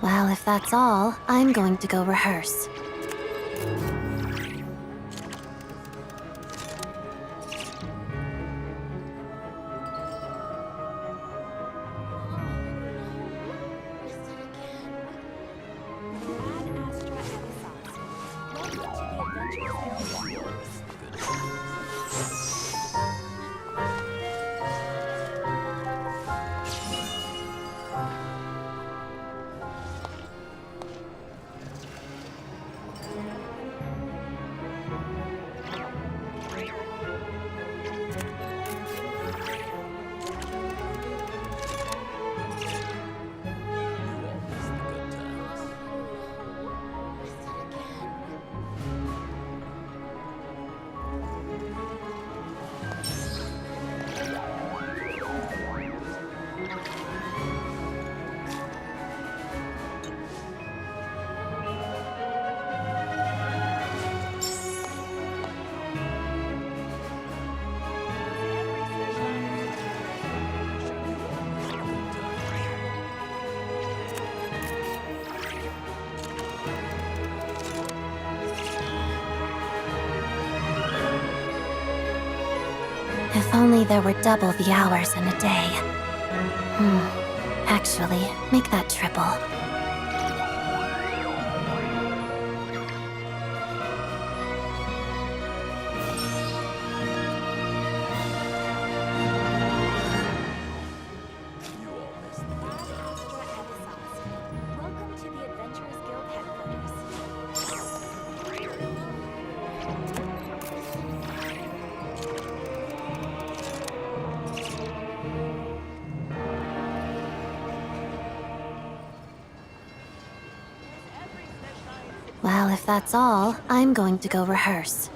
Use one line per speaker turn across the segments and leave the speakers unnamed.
Well, if that's all, I'm going to go rehearse. If only there were double the hours in a day. Actually, make that triple. Well, if that's all, I'm going to go rehearse.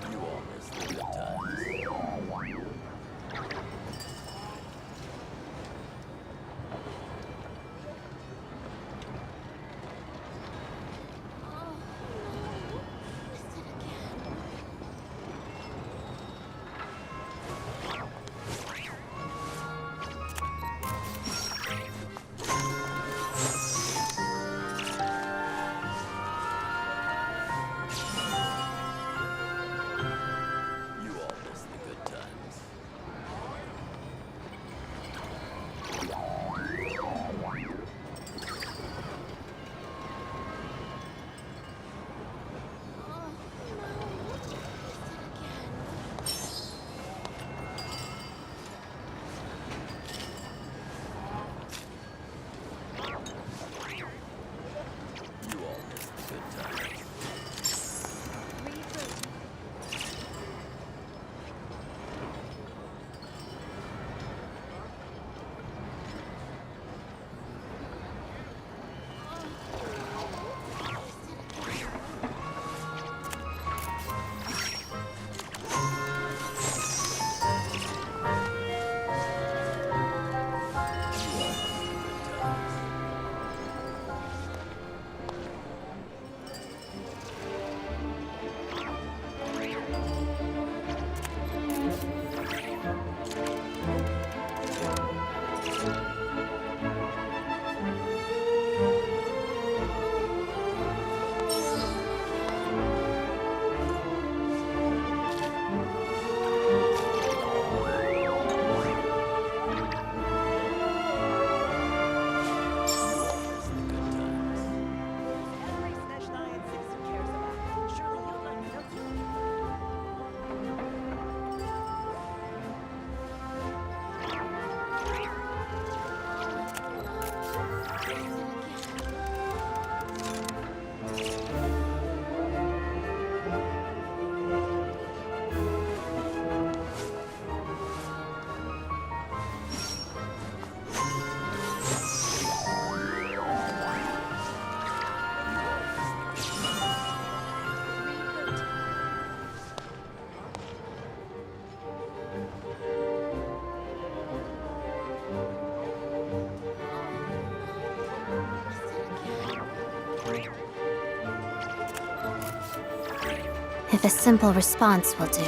If a simple response will do,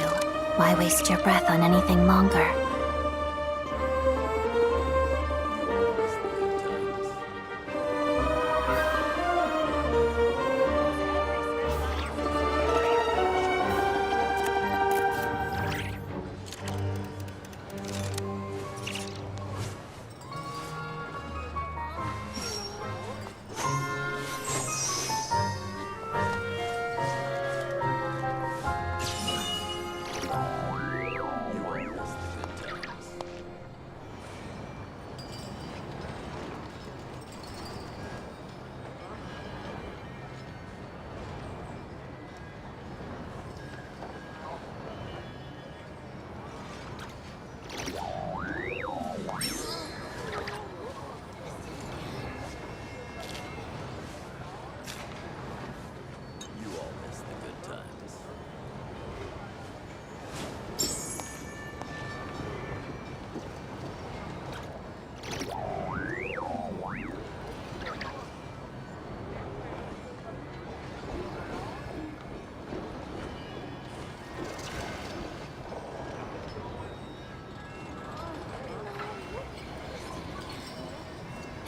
why waste your breath on anything longer?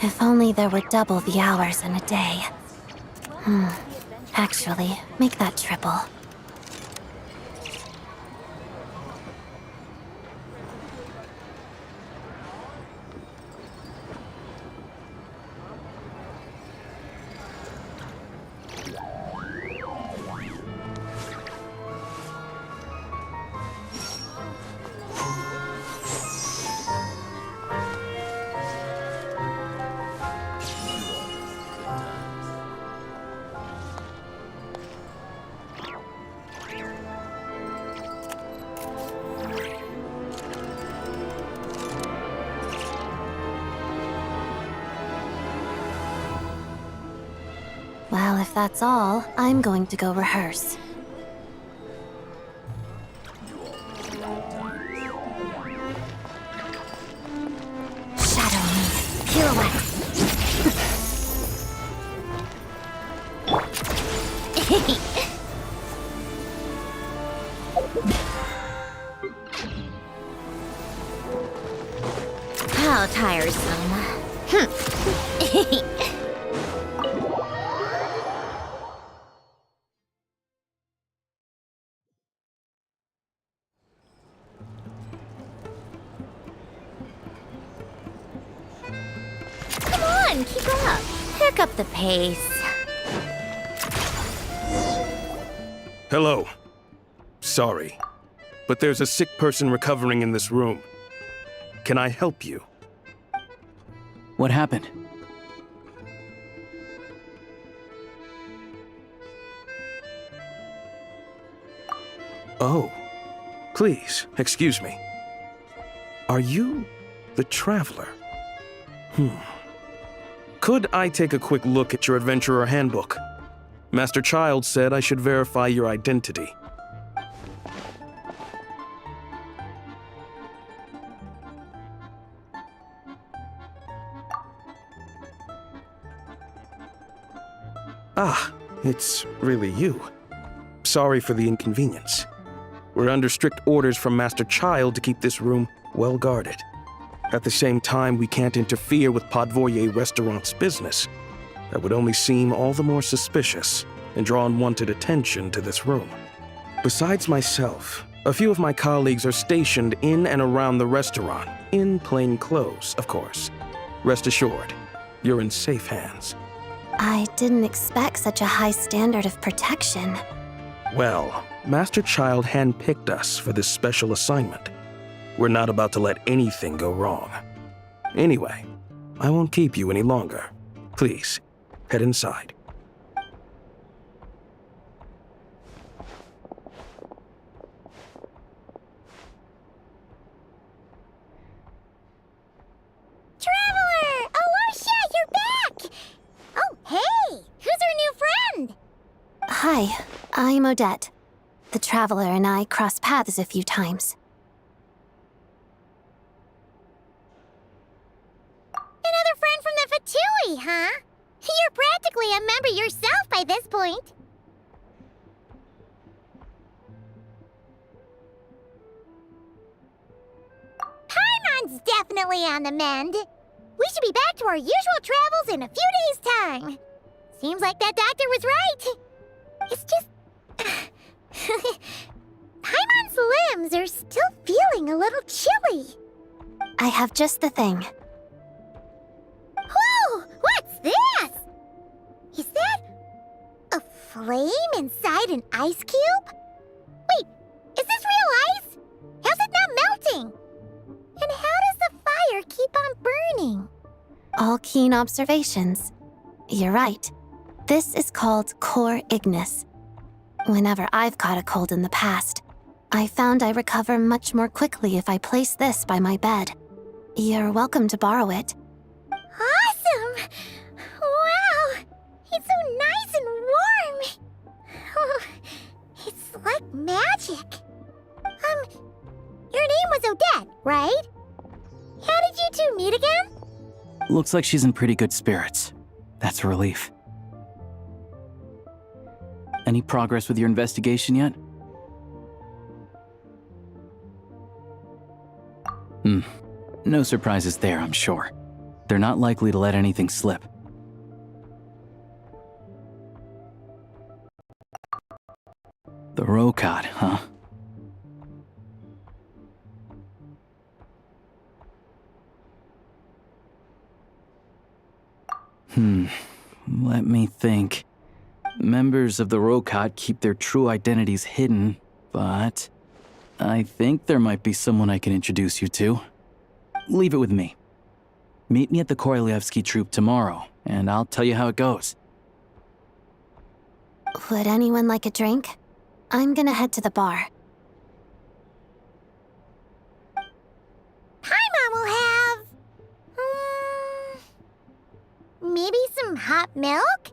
If only there were double the hours in a day. Actually, make that triple. Well, if that's all, I'm going to go rehearse. Shadow me. Pirouette. How tiresome. Keep up. Pick up the pace.
Hello. Sorry, but there's a sick person recovering in this room. Can I help you?
What happened?
Oh, please, excuse me. Are you the Traveler? Could I take a quick look at your Adventurer Handbook? Master Child said I should verify your identity. Ah, it's really you. Sorry for the inconvenience. We're under strict orders from Master Child to keep this room well guarded. At the same time, we can't interfere with Podvoye Restaurant's business. That would only seem all the more suspicious and draw unwanted attention to this room. Besides myself, a few of my colleagues are stationed in and around the restaurant, in plain clothes, of course. Rest assured, you're in safe hands.
I didn't expect such a high standard of protection.
Well, Master Child handpicked us for this special assignment. We're not about to let anything go wrong. Anyway, I won't keep you any longer. Please, head inside.
Traveler! Alicia, you're back! Oh, hey! Who's our new friend?
Hi, I'm Odette. The Traveler and I crossed paths a few times.
Another friend from the Fatui, huh? You're practically a member yourself by this point. Paimon's definitely on the mend. We should be back to our usual travels in a few days' time. Seems like that doctor was right. It's just... Paimon's limbs are still feeling a little chilly.
I have just the thing.
Whoa! What's this? Is that a flame inside an ice cube? Wait, is this real ice? How's it not melting? And how does the fire keep on burning?
All keen observations. You're right. This is called core ignis. Whenever I've caught a cold in the past, I found I recover much more quickly if I place this by my bed. You're welcome to borrow it.
Awesome! Wow! It's so nice and warm! Oh, it's like magic. Your name was Odette, right? How did you two meet again?
Looks like she's in pretty good spirits. That's a relief. Any progress with your investigation yet? No surprises there, I'm sure. They're not likely to let anything slip. The Rokot, huh? Let me think. Members of the Rokot keep their true identities hidden, but I think there might be someone I can introduce you to. Leave it with me. Meet me at the Korolyevsky troop tomorrow, and I'll tell you how it goes.
Would anyone like a drink? I'm gonna head to the bar.
Paimon will have... maybe some hot milk?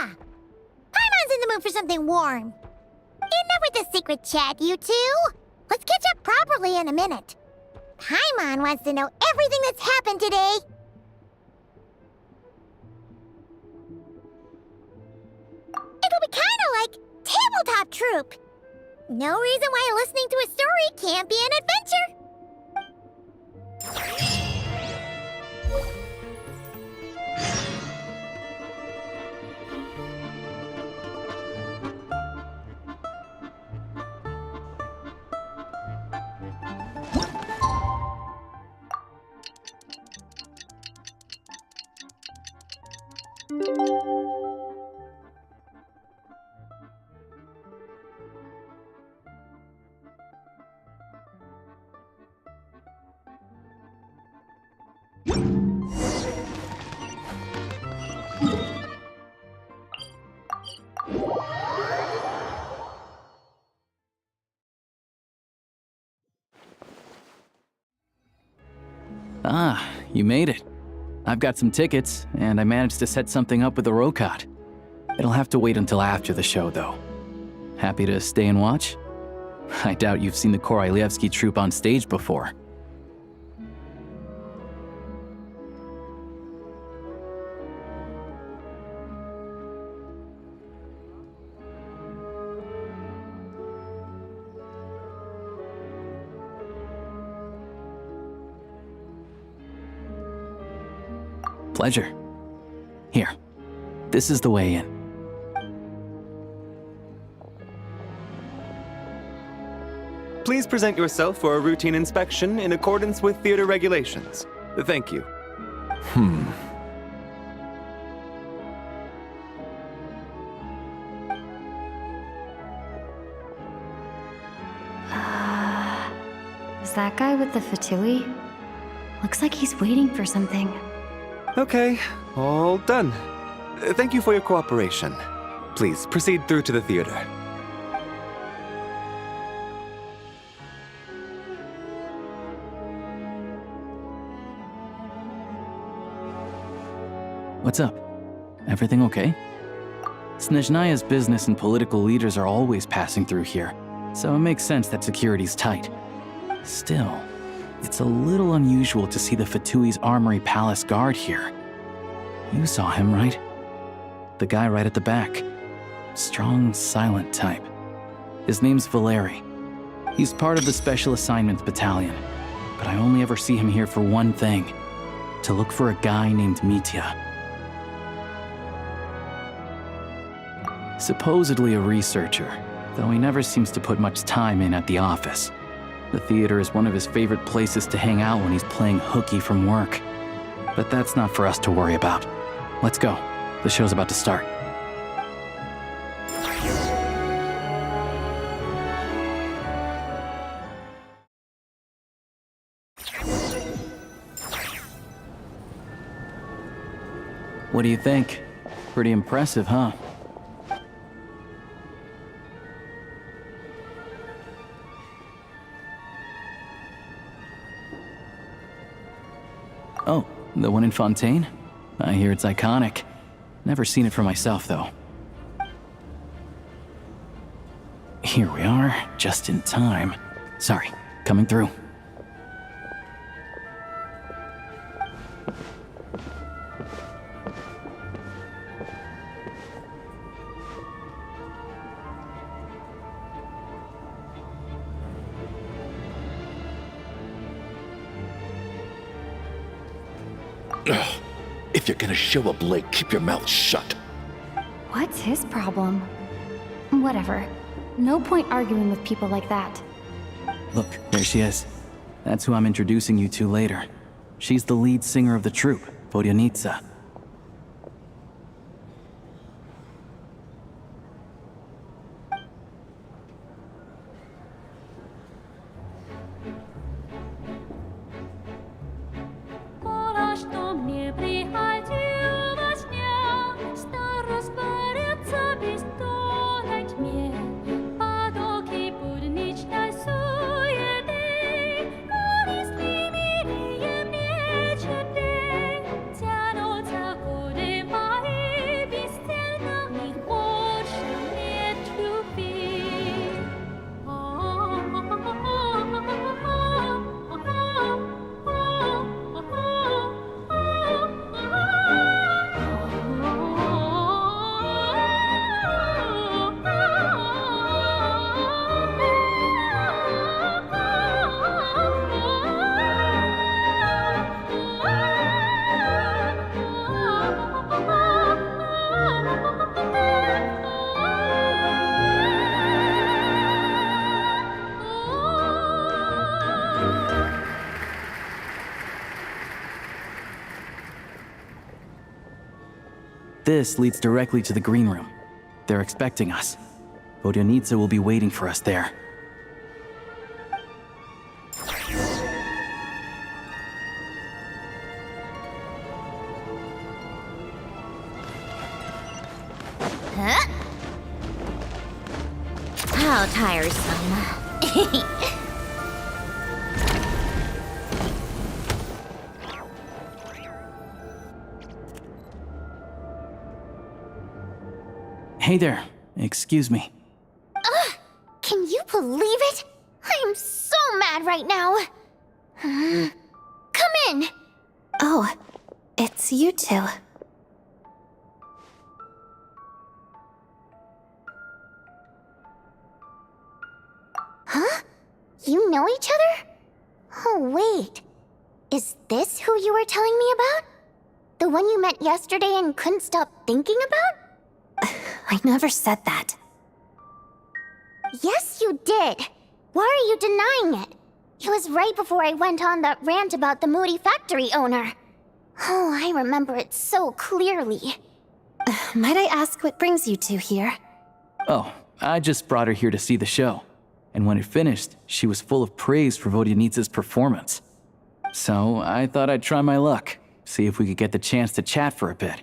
Yeah. Paimon's in the mood for something warm. Enough with the secret chat, you two. Let's catch up properly in a minute. Paimon wants to know everything that's happened today. It'll be kinda like tabletop troop. No reason why listening to a story can't be an adventure.
Ah, you made it. I've got some tickets, and I managed to set something up with the Rokot. It'll have to wait until after the show, though. Happy to stay and watch? I doubt you've seen the Korolyevsky troupe on stage before. Pleasure. Here, this is the way in.
Please present yourself for a routine inspection in accordance with theater regulations. Thank you.
Is that guy with the fatui? Looks like he's waiting for something.
Okay, all done. Thank you for your cooperation. Please proceed through to the theater.
What's up? Everything okay? Snezhnaya's business and political leaders are always passing through here, so it makes sense that security's tight. Still, it's a little unusual to see the Fatui's Armory Palace guard here. You saw him, right? The guy right at the back. Strong, silent type. His name's Valeri. He's part of the Special Assignments Battalion, but I only ever see him here for one thing: to look for a guy named Mitya. Supposedly a researcher, though he never seems to put much time in at the office. The theater is one of his favorite places to hang out when he's playing hooky from work. But that's not for us to worry about. Let's go. The show's about to start. What do you think? Pretty impressive, huh? Oh, the one in Fontaine? I hear it's iconic. Never seen it for myself, though. Here we are, just in time. Sorry, coming through.
Ugh. If you're gonna show a blade, keep your mouth shut.
What's his problem? Whatever. No point arguing with people like that.
Look, there she is. That's who I'm introducing you to later. She's the lead singer of the troupe, Vodyanitsa. This leads directly to the green room. They're expecting us. Vodyanitsa will be waiting for us there.
Huh? How tiresome.
Hey there. Excuse me.
Can you believe it? I'm so mad right now. Come in.
Oh, it's you two.
Huh? You know each other? Oh, wait. Is this who you were telling me about? The one you met yesterday and couldn't stop thinking about?
I never said that.
Yes, you did. Why are you denying it? It was right before I went on that rant about the moody factory owner. Oh, I remember it so clearly.
Might I ask what brings you two here?
Oh, I just brought her here to see the show. And when it finished, she was full of praise for Vodyanitsa's performance. So I thought I'd try my luck, see if we could get the chance to chat for a bit.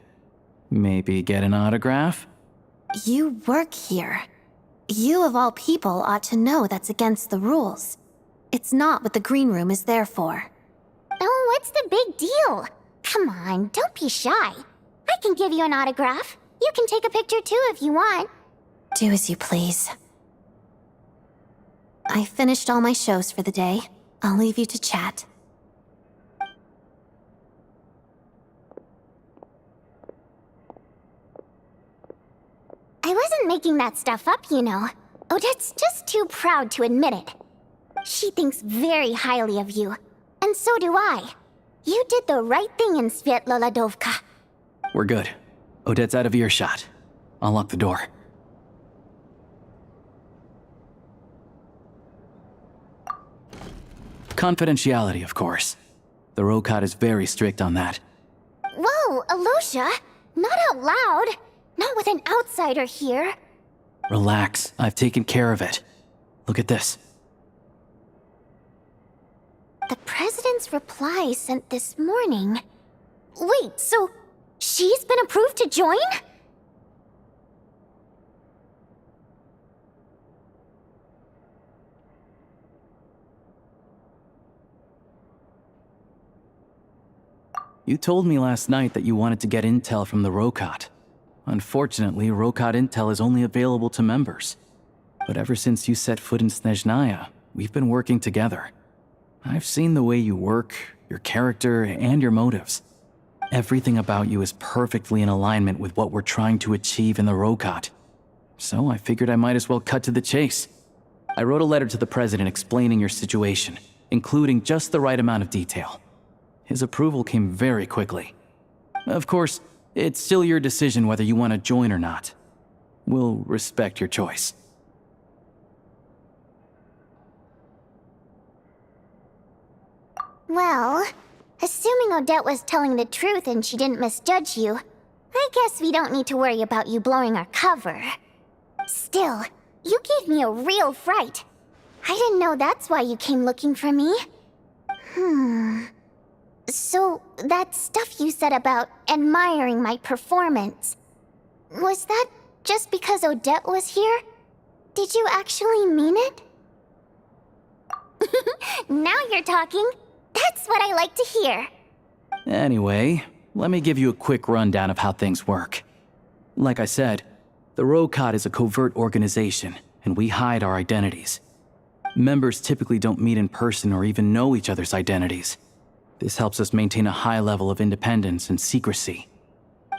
Maybe get an autograph?
You work here. You of all people ought to know that's against the rules. It's not what the green room is there for.
Oh, what's the big deal? Come on, don't be shy. I can give you an autograph. You can take a picture too if you want.
Do as you please. I finished all my shows for the day. I'll leave you to chat.
I wasn't making that stuff up, you know. Odette's just too proud to admit it. She thinks very highly of you, and so do I. You did the right thing in Svietloladovka.
We're good. Odette's out of earshot. I'll lock the door. Confidentiality, of course. The Rokot is very strict on that.
Whoa, Alosha! Not out loud! Not with an outsider here.
Relax, I've taken care of it. Look at this.
The president's reply sent this morning. Wait, so she's been approved to join?
You told me last night that you wanted to get intel from the Rokot. Unfortunately, Rokot intel is only available to members. But ever since you set foot in Snezhnaya, we've been working together. I've seen the way you work, your character, and your motives. Everything about you is perfectly in alignment with what we're trying to achieve in the Rokot. So I figured I might as well cut to the chase. I wrote a letter to the president explaining your situation, including just the right amount of detail. His approval came very quickly. Of course, it's still your decision whether you want to join or not. We'll respect your choice.
Well, assuming Odette was telling the truth and she didn't misjudge you, I guess we don't need to worry about you blowing our cover. Still, you gave me a real fright. I didn't know that's why you came looking for me. So, that stuff you said about admiring my performance, was that just because Odette was here? Did you actually mean it? Now you're talking. That's what I like to hear.
Anyway, let me give you a quick rundown of how things work. Like I said, the Rokot is a covert organization, and we hide our identities. Members typically don't meet in person or even know each other's identities. This helps us maintain a high level of independence and secrecy.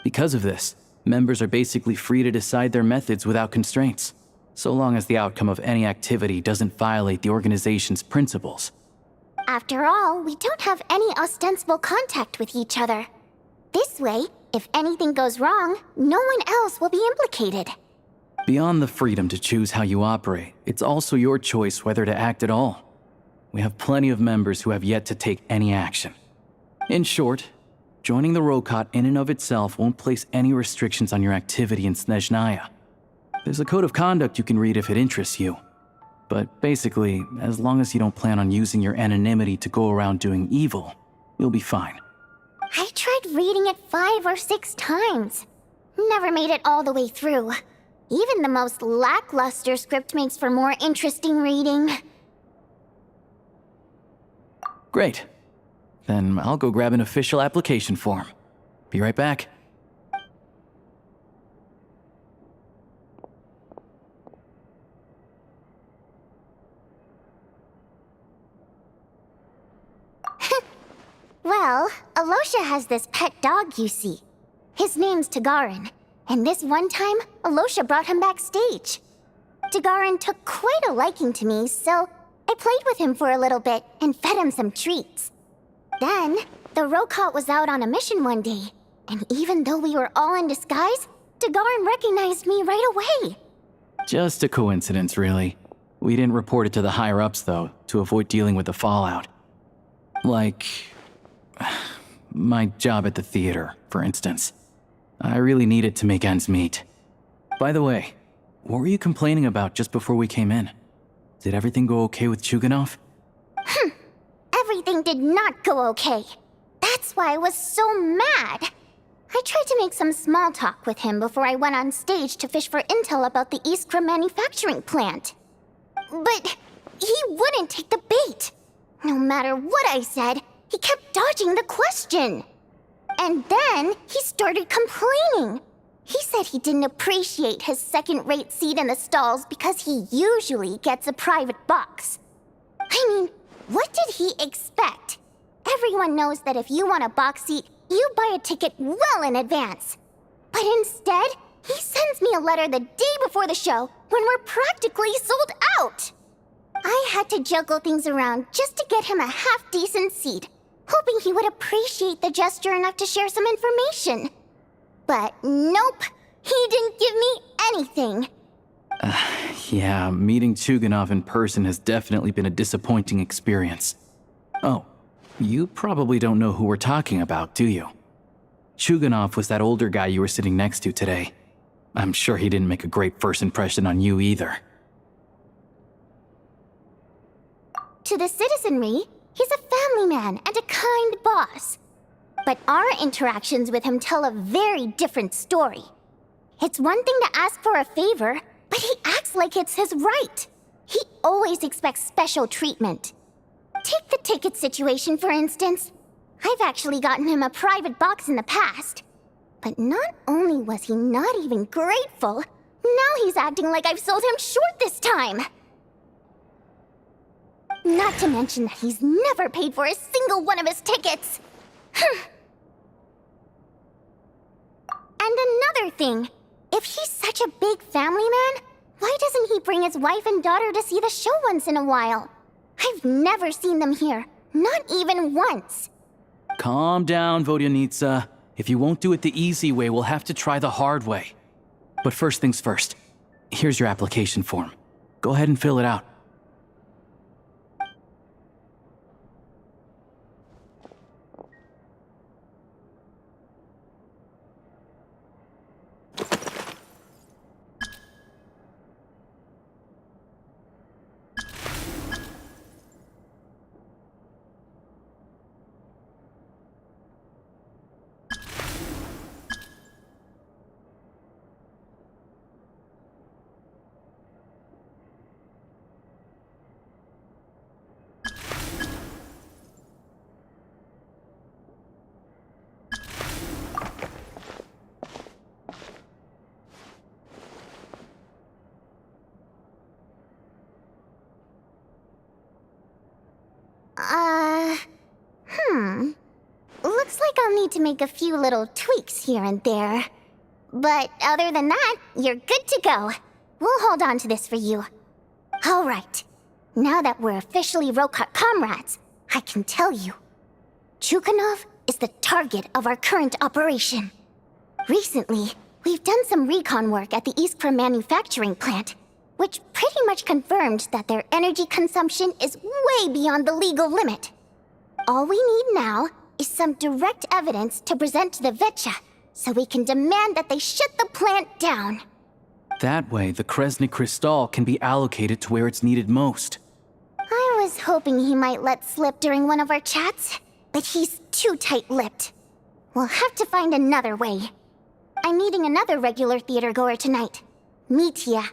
Because of this, members are basically free to decide their methods without constraints, so long as the outcome of any activity doesn't violate the organization's principles.
After all, we don't have any ostensible contact with each other. This way, if anything goes wrong, no one else will be implicated.
Beyond the freedom to choose how you operate, it's also your choice whether to act at all. We have plenty of members who have yet to take any action. In short, joining the Rokot in and of itself won't place any restrictions on your activity in Snezhnaya. There's a code of conduct you can read if it interests you. But basically, as long as you don't plan on using your anonymity to go around doing evil, you'll be fine.
I tried reading it 5 or 6 times. Never made it all the way through. Even the most lackluster script makes for more interesting reading.
Great. Then I'll go grab an official application form. Be right back.
Well, Alosha has this pet dog, you see. His name's Tagarin, and this one time, Alosha brought him backstage. Tagarin took quite a liking to me, so I played with him for a little bit and fed him some treats. Then, the Rokot was out on a mission one day, and even though we were all in disguise, Tagarin recognized me right away.
Just a coincidence, really. We didn't report it to the higher-ups, though, to avoid dealing with the fallout. Like my job at the theater, for instance. I really needed to make ends meet. By the way, what were you complaining about just before we came in? Did everything go okay with Chuganov?
Everything did not go okay. That's why I was so mad. I tried to make some small talk with him before I went on stage to fish for intel about the Iskra manufacturing plant. But he wouldn't take the bait. No matter what I said, he kept dodging the question. And then he started complaining. He said he didn't appreciate his second-rate seat in the stalls because he usually gets a private box. I mean, what did he expect? Everyone knows that if you want a box seat, you buy a ticket well in advance. But instead, he sends me a letter the day before the show when we're practically sold out. I had to juggle things around just to get him a half-decent seat, hoping he would appreciate the gesture enough to share some information. But nope, he didn't give me anything.
Yeah, meeting Chuganov in person has definitely been a disappointing experience. Oh, you probably don't know who we're talking about, do you? Chuganov was that older guy you were sitting next to today. I'm sure he didn't make a great first impression on you either.
To the citizenry, he's a family man and a kind boss. But our interactions with him tell a very different story. It's one thing to ask for a favor, but he acts like it's his right. He always expects special treatment. Take the ticket situation, for instance. I've actually gotten him a private box in the past. But not only was he not even grateful, now he's acting like I've sold him short this time. Not to mention that he's never paid for a single one of his tickets. And another thing, if he's such a big family man, why doesn't he bring his wife and daughter to see the show once in a while? I've never seen them here, not even once.
Calm down, Vodyanitsa. If you won't do it the easy way, we'll have to try the hard way. But first things first. Here's your application form. Go ahead and fill it out.
Looks like I'll need to make a few little tweaks here and there. But other than that, you're good to go. We'll hold on to this for you. All right. Now that we're officially Rokot comrades, I can tell you. Chukhanov is the target of our current operation. Recently, we've done some recon work at the Iskra manufacturing plant, which pretty much confirmed that their energy consumption is way beyond the legal limit. All we need now is some direct evidence to present to the Vetcha, so we can demand that they shut the plant down.
That way, the Kresny Crystal can be allocated to where it's needed most.
I was hoping he might let slip during one of our chats, but he's too tight-lipped. We'll have to find another way. I'm meeting another regular theater-goer tonight, Mitya.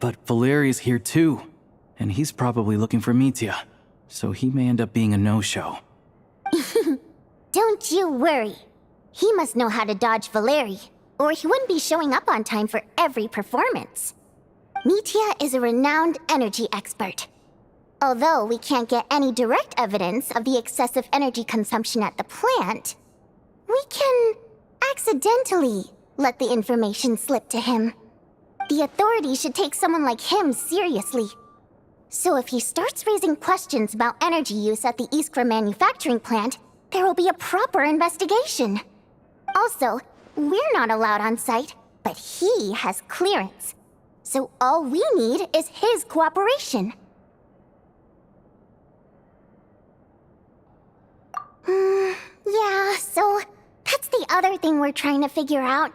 But Valeri's here too, and he's probably looking for Mitya, so he may end up being a no-show.
Don't you worry. He must know how to dodge Valeri, or he wouldn't be showing up on time for every performance. Mitya is a renowned energy expert. Although we can't get any direct evidence of the excessive energy consumption at the plant, we can accidentally let the information slip to him. The authorities should take someone like him seriously. So if he starts raising questions about energy use at the Iskra manufacturing plant, there will be a proper investigation. Also, we're not allowed on site, but he has clearance. So all we need is his cooperation. Yeah, so that's the other thing we're trying to figure out.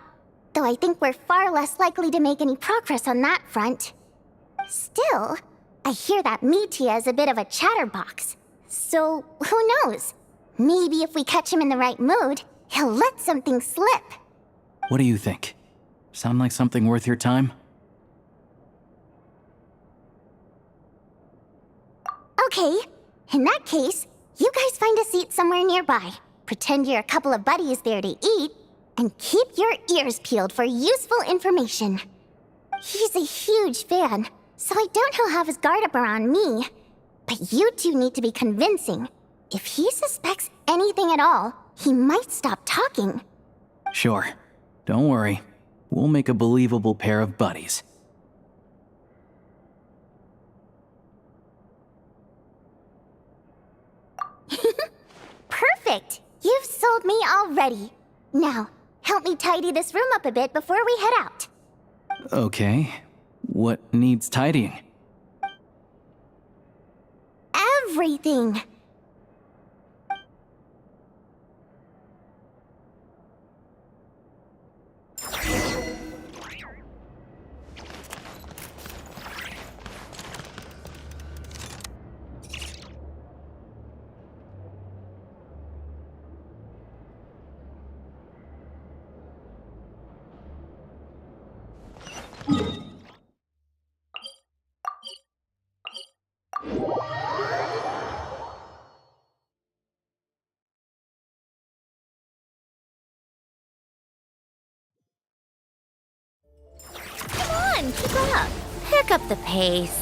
Though I think we're far less likely to make any progress on that front. Still, I hear that Mitya is a bit of a chatterbox. So, who knows? Maybe if we catch him in the right mood, he'll let something slip.
What do you think? Sound like something worth your time?
Okay, in that case, you guys find a seat somewhere nearby. Pretend you're a couple of buddies there to eat, and keep your ears peeled for useful information. He's a huge fan, so I doubt he'll have his guard up around me. But you two need to be convincing. If he suspects anything at all, he might stop talking.
Sure. Don't worry. We'll make a believable pair of buddies.
Perfect! You've sold me already. Now, help me tidy this room up a bit before we head out.
Okay. What needs tidying?
Everything!
Keep up. Pick up the pace.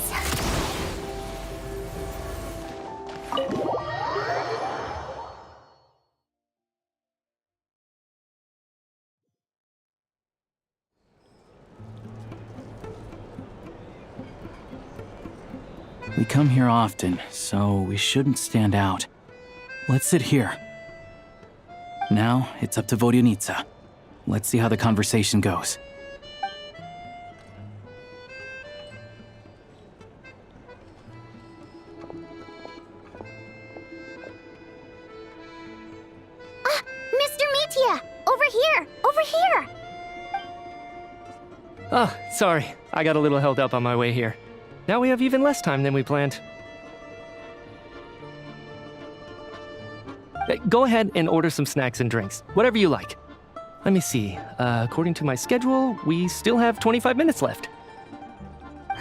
We come here often, so we shouldn't stand out. Let's sit here. Now, it's up to Vodyanica. Let's see how the conversation goes.
Mr. Mitya! Over here! Over here!
Oh, sorry. I got a little held up on my way here. Now we have even less time than we planned. Go ahead and order some snacks and drinks, whatever you like. Let me see. According to my schedule, we still have 25 minutes left.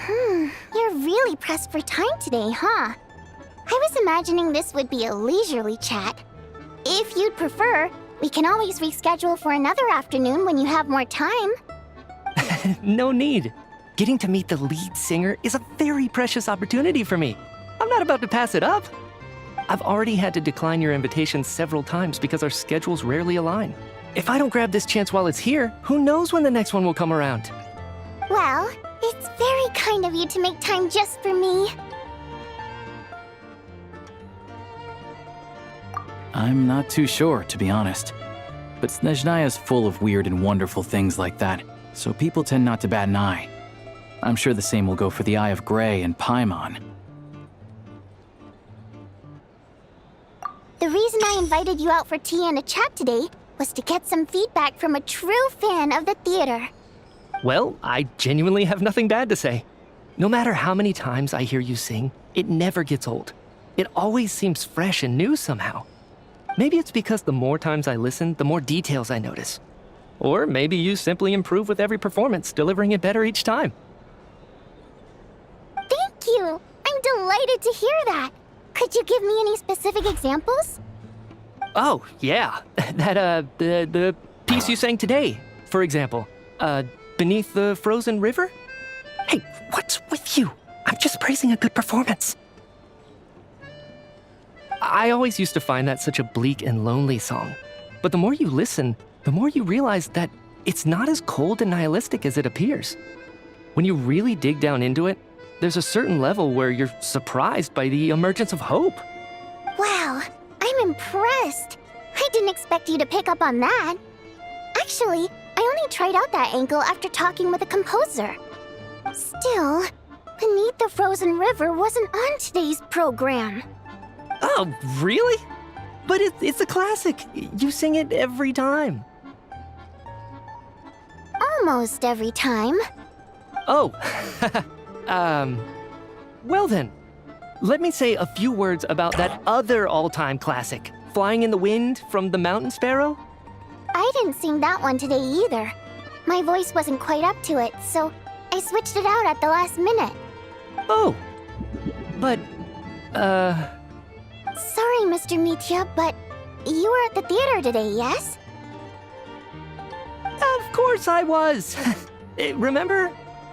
You're really pressed for time today, huh? I was imagining this would be a leisurely chat. If you'd prefer, we can always reschedule for another afternoon when you have more time.
No need. Getting to meet the lead singer is a very precious opportunity for me. I'm not about to pass it up. I've already had to decline your invitation several times because our schedules rarely align. If I don't grab this chance while it's here, who knows when the next one will come around?
Well, it's very kind of you to make time just for me.
I'm not too sure, to be honest. But Snezhnaya's full of weird and wonderful things like that, so people tend not to bat an eye. I'm sure the same will go for the Eye of Grey and Paimon.
The reason I invited you out for tea and a chat today was to get some feedback from a true fan of the theater.
Well, I genuinely have nothing bad to say. No matter how many times I hear you sing, it never gets old. It always seems fresh and new somehow. Maybe it's because the more times I listen, the more details I notice. Or maybe you simply improve with every performance, delivering it better each time.
Thank you! I'm delighted to hear that! Could you give me any specific examples?
Oh, yeah. The piece you sang today, for example. Beneath the Frozen River? Hey, what's with you? I'm just praising a good performance. I always used to find that such a bleak and lonely song. But the more you listen, the more you realize that it's not as cold and nihilistic as it appears. When you really dig down into it, there's a certain level where you're surprised by the emergence of hope.
Wow, I'm impressed. I didn't expect you to pick up on that. Actually, I only tried out that angle after talking with a composer. Still, Beneath the Frozen River wasn't on today's program.
Oh, really? But it's a classic. You sing it every time.
Almost every time.
Oh, well then. Let me say a few words about that other all-time classic, Flying in the Wind from the Mountain Sparrow.
I didn't sing that one today either. My voice wasn't quite up to it, so I switched it out at the last minute.
Oh, but,
Sorry, Mr. Mitya, but you were at the theater today, yes?
Of course I was. Remember?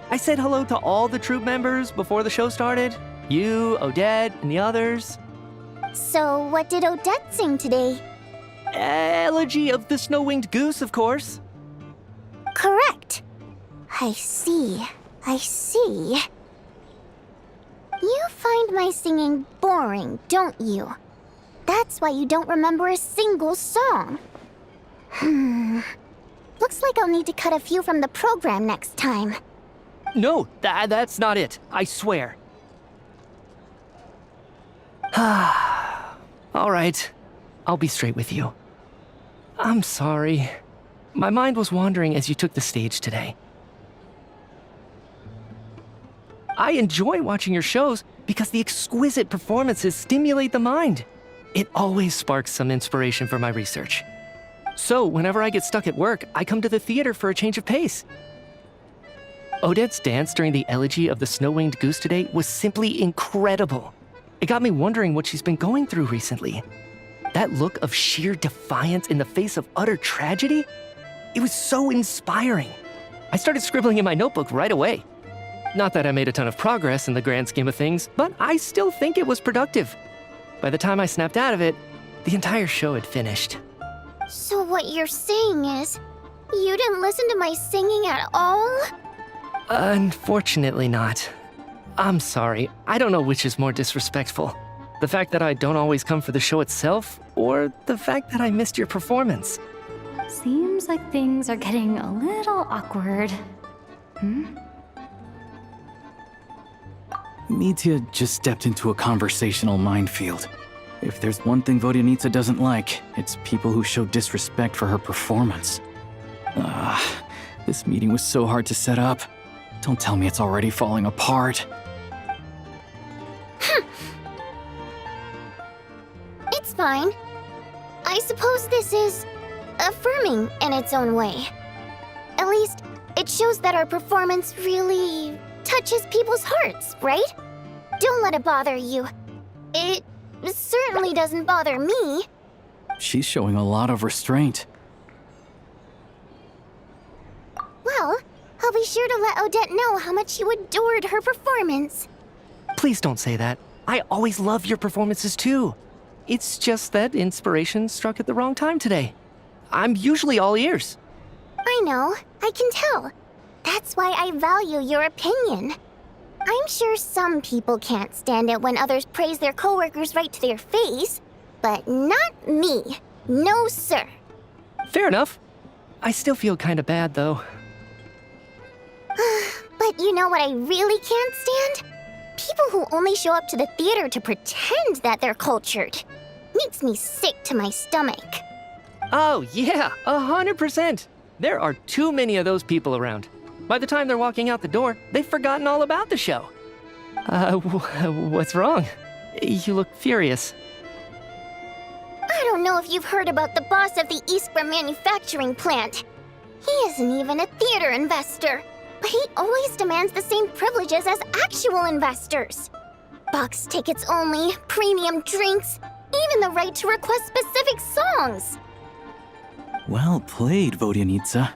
I said hello to all the troupe members before the show started. You, Odette, and the others.
So what did Odette sing today?
Elegy of the Snow-Winged Goose, of course.
Correct. I see. I see. You find my singing boring, don't you? That's why you don't remember a single song. Looks like I'll need to cut a few from the program next time.
No, that's not it. I swear. All right. I'll be straight with you. I'm sorry. My mind was wandering as you took the stage today. I enjoy watching your shows because the exquisite performances stimulate the mind. It always sparks some inspiration for my research. So, whenever I get stuck at work, I come to the theater for a change of pace. Odette's dance during the Elegy of the Snow-Winged Goose today was simply incredible. It got me wondering what she's been going through recently. That look of sheer defiance in the face of utter tragedy? It was so inspiring. I started scribbling in my notebook right away. Not that I made a ton of progress in the grand scheme of things, but I still think it was productive. By the time I snapped out of it, the entire show had finished.
So what you're saying is, you didn't listen to my singing at all?
Unfortunately not. I'm sorry. I don't know which is more disrespectful. The fact that I don't always come for the show itself, or the fact that I missed your performance.
Seems like things are getting a little awkward.
Mitya just stepped into a conversational minefield. If there's one thing Vodyanitsa doesn't like, it's people who show disrespect for her performance. This meeting was so hard to set up. Don't tell me it's already falling apart.
It's fine. I suppose this is affirming in its own way. At least, it shows that our performance really touches people's hearts, right? Don't let it bother you. It certainly doesn't bother me.
She's showing a lot of restraint.
Well, I'll be sure to let Odette know how much you adored her performance.
Please don't say that. I always love your performances too. It's just that inspiration struck at the wrong time today. I'm usually all ears.
I know, I can tell. That's why I value your opinion. I'm sure some people can't stand it when others praise their coworkers right to their face, but not me. No, sir.
Fair enough. I still feel kinda bad though.
But you know what I really can't stand? People who only show up to the theater to pretend that they're cultured. Makes me sick to my stomach.
Oh yeah, 100%. There are too many of those people around. By the time they're walking out the door, they've forgotten all about the show. What's wrong? You look furious.
I don't know if you've heard about the boss of the Iskra manufacturing plant. He isn't even a theater investor, but he always demands the same privileges as actual investors. Box tickets only, premium drinks, even the right to request specific songs.
Well played, Vodyanitsa.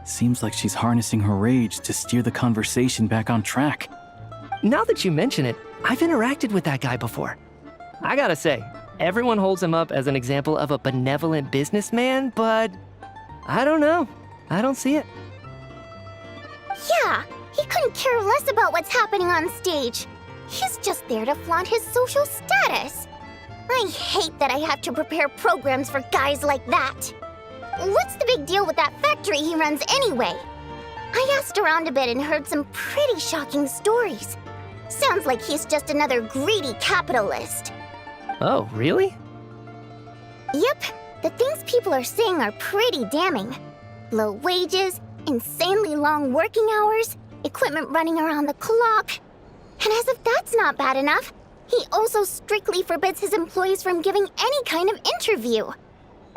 Seems like she's harnessing her rage to steer the conversation back on track.
Now that you mention it, I've interacted with that guy before. I gotta say, everyone holds him up as an example of a benevolent businessman, but I don't know. I don't see it.
Yeah, he couldn't care less about what's happening on stage. He's just there to flaunt his social status. I hate that I have to prepare programs for guys like that. What's the big deal with that factory he runs anyway? I asked around a bit and heard some pretty shocking stories. Sounds like he's just another greedy capitalist.
Oh, really?
Yep, the things people are saying are pretty damning. Low wages, insanely long working hours, equipment running around the clock. And as if that's not bad enough, he also strictly forbids his employees from giving any kind of interview.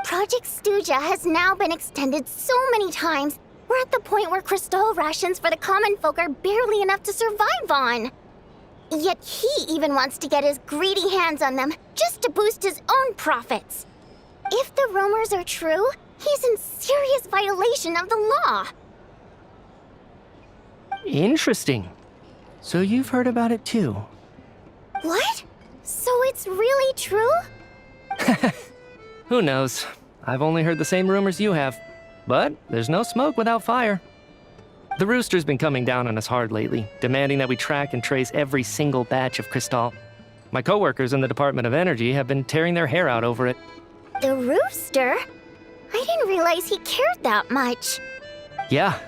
Project Stuja has now been extended so many times, we're at the point where crystal rations for the common folk are barely enough to survive on. Yet he even wants to get his greedy hands on them just to boost his own profits. If the rumors are true, he's in serious violation of the law.
Interesting. So you've heard about it too?
What? So it's really true?
Who knows? I've only heard the same rumors you have. But there's no smoke without fire. The Rooster's been coming down on us hard lately, demanding that we track and trace every single batch of Crystal. My coworkers in the Department of Energy have been tearing their hair out over it.
The Rooster? I didn't realize he cared that much.
Yeah.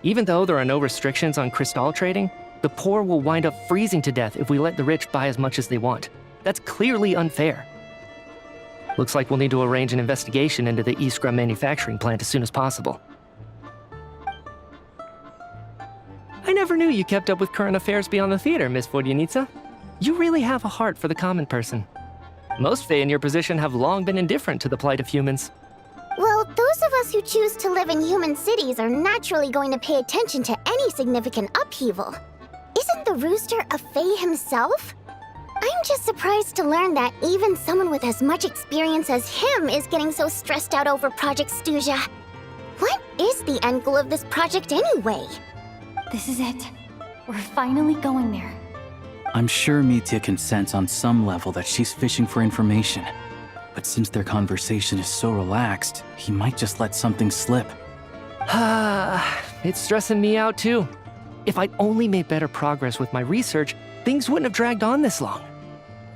Even though there are no restrictions on Crystal trading, the poor will wind up freezing to death if we let the rich buy as much as they want. That's clearly unfair. Looks like we'll need to arrange an investigation into the Iskra manufacturing plant as soon as possible. I never knew you kept up with current affairs beyond the theater, Miss Vodyanitsa. You really have a heart for the common person. Most Fae in your position have long been indifferent to the plight of humans.
Well, those of us who choose to live in human cities are naturally going to pay attention to any significant upheaval. Isn't the Rooster a Fae himself? I'm just surprised to learn that even someone with as much experience as him is getting so stressed out over Project Stuja. What is the end goal of this project anyway?
This is it. We're finally going there.
I'm sure Mitya can sense on some level that she's fishing for information. But since their conversation is so relaxed, he might just let something slip.
It's stressing me out too. If I'd only made better progress with my research, things wouldn't have dragged on this long.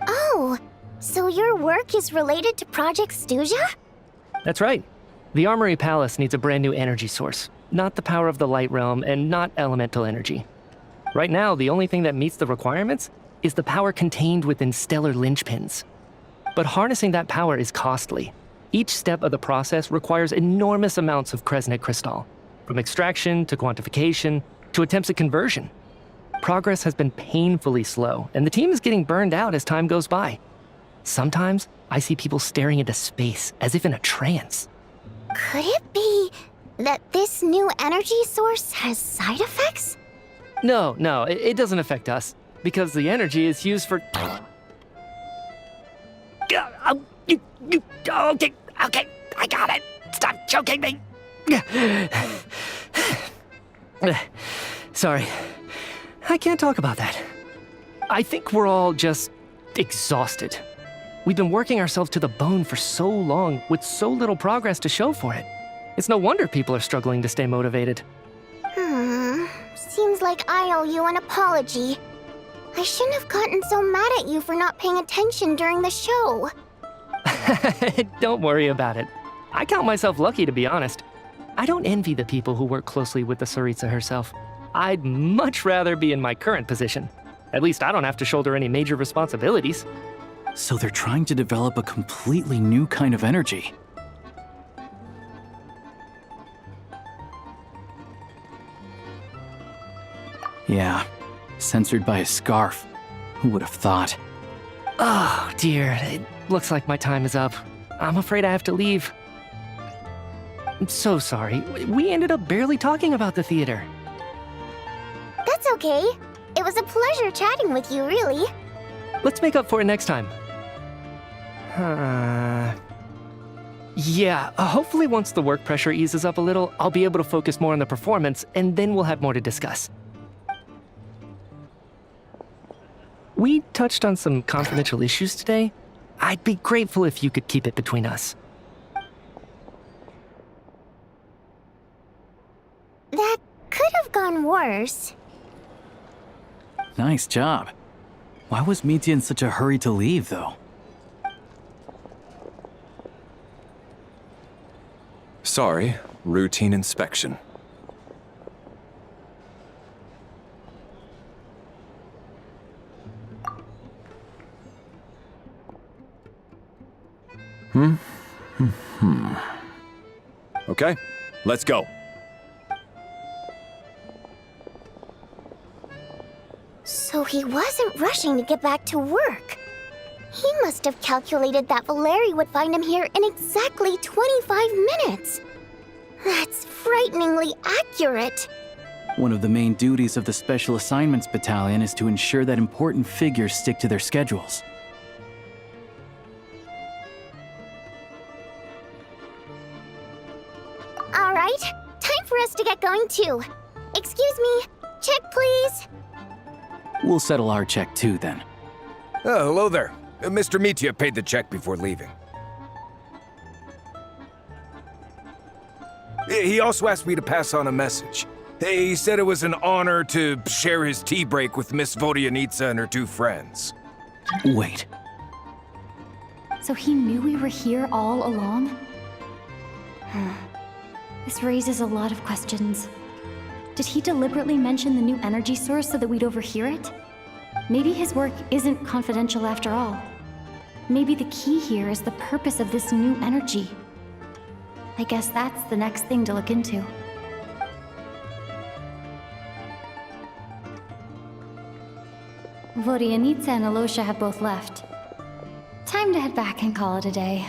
Oh, so your work is related to Project Stuja?
That's right. The Armory Palace needs a brand new energy source, not the power of the Light Realm and not elemental energy. Right now, the only thing that meets the requirements is the power contained within stellar linchpins. But harnessing that power is costly. Each step of the process requires enormous amounts of Kresnet crystal, from extraction to quantification to attempts at conversion. Progress has been painfully slow, and the team is getting burned out as time goes by. Sometimes, I see people staring into space as if in a trance.
Could it be that this new energy source has side effects?
No, it doesn't affect us, because the energy is used for... Okay, I got it. Stop choking me. Sorry, I can't talk about that. I think we're all just exhausted. We've been working ourselves to the bone for so long with so little progress to show for it. It's no wonder people are struggling to stay motivated.
Seems like I owe you an apology. I shouldn't have gotten so mad at you for not paying attention during the show.
Don't worry about it. I count myself lucky, to be honest. I don't envy the people who work closely with the Tsaritsa herself. I'd much rather be in my current position. At least I don't have to shoulder any major responsibilities.
So they're trying to develop a completely new kind of energy. Yeah, censored by a scarf. Who would have thought?
Oh, dear. It looks like my time is up. I'm afraid I have to leave. I'm so sorry. We ended up barely talking about the theater.
That's okay. It was a pleasure chatting with you, really.
Let's make up for it next time. Yeah, hopefully once the work pressure eases up a little, I'll be able to focus more on the performance, and then we'll have more to discuss. We touched on some confidential issues today. I'd be grateful if you could keep it between us.
That could have gone worse.
Nice job. Why was Mitya in such a hurry to leave, though?
Sorry, routine inspection. Okay, let's go.
So he wasn't rushing to get back to work. He must have calculated that Valeri would find him here in exactly 25 minutes. That's frighteningly accurate.
One of the main duties of the Special Assignments Battalion is to ensure that important figures stick to their schedules.
All right, time for us to get going too. Excuse me, check please.
We'll settle our check too, then.
Oh, hello there. Mr. Mitya paid the check before leaving. He also asked me to pass on a message. He said it was an honor to share his tea break with Miss Vodyanitsa and her two friends.
Wait.
So he knew we were here all along? This raises a lot of questions. Did he deliberately mention the new energy source so that we'd overhear it? Maybe his work isn't confidential after all. Maybe the key here is the purpose of this new energy. I guess that's the next thing to look into. Vodyanitsa and Alosha have both left. Time to head back and call it a day.